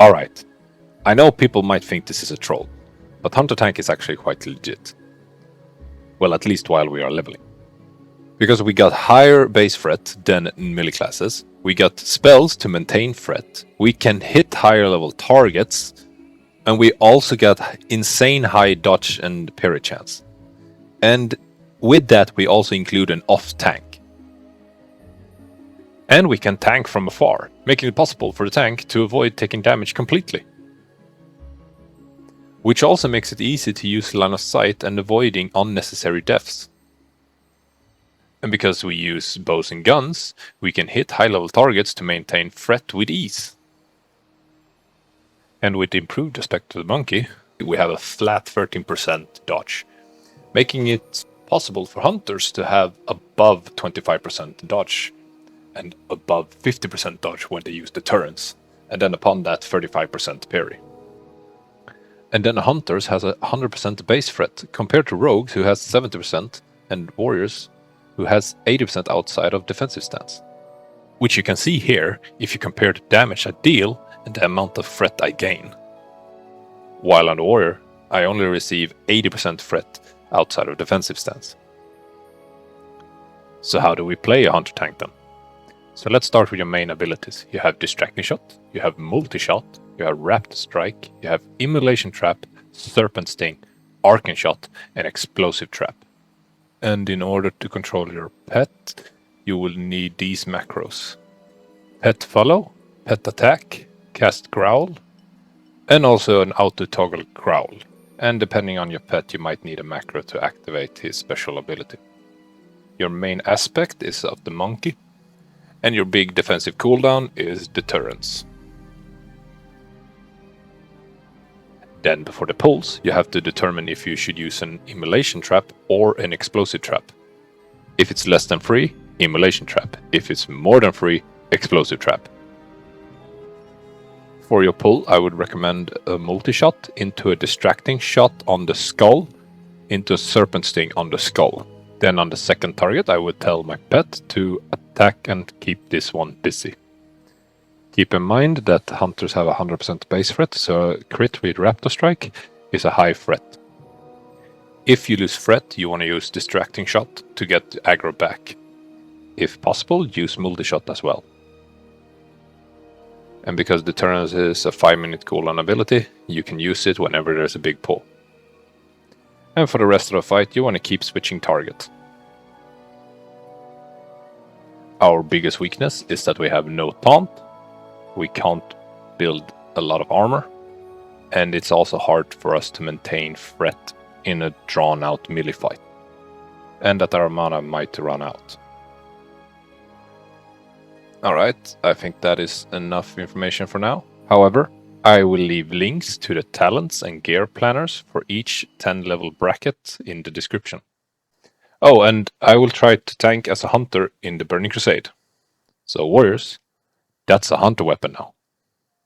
Alright, I know people might think this is a troll, but Hunter Tank is actually quite legit. Well, at least while we are leveling. Because we got higher base threat than in melee classes, we got spells to maintain threat, we can hit higher level targets, and we also got insane high dodge and parry chance. And with that we also include an off tank. And we can tank from afar, making it possible for the tank to avoid taking damage completely. Which also makes it easy to use line of sight and avoiding unnecessary deaths. And because we use bows and guns, we can hit high level targets to maintain threat with ease. And with improved Aspect of the Monkey, we have a flat 13% dodge, making it possible for hunters to have above 25% dodge and above 50% dodge when they use deterrence, and then upon that 35% parry. And then hunters has a 100% base threat compared to rogues who has 70% and warriors who has 80% outside of defensive stance. Which you can see here if you compare the damage I deal and the amount of threat I gain. While on the warrior, I only receive 80% threat outside of defensive stance. So how do we play a Hunter Tank then? So let's start with your main abilities. You have Distracting Shot, you have Multi-Shot, you have Rapid Strike, you have Immolation Trap, Serpent Sting, Arcane Shot, and Explosive Trap. And in order to control your pet, you will need these macros. Petfollow, petattack, cast Growl, and also an auto-toggle Growl. And depending on your pet, you might need a macro to activate his special ability. Your main aspect is of the monkey, and your big defensive cooldown is deterrence. Then before the pulls, you have to determine if you should use an Immolation Trap or an Explosive Trap. If it's less than 3, Immolation Trap. If it's more than 3, Explosive Trap. For your pull, I would recommend a Multi-Shot into a Distracting Shot on the skull, into a Serpent Sting on the skull. Then on the second target, I would tell my pet to attack and keep this one busy. Keep in mind that hunters have a 100% base threat, so a crit with Raptor Strike is a high threat. If you lose threat, you want to use Distracting Shot to get aggro back. If possible, use Multi-Shot as well. And because Deterrence is a 5-minute cooldown ability, you can use it whenever there's a big pull. And for the rest of the fight, you want to keep switching target. Our biggest weakness is that we have no taunt, we can't build a lot of armor, and it's also hard for us to maintain threat in a drawn-out melee fight, and that our mana might run out. Alright, I think that is enough information for now. However, I will leave links to the talents and gear planners for each 10 level bracket in the description. Oh, and I will try to tank as a hunter in the Burning Crusade. So warriors, that's a hunter weapon now.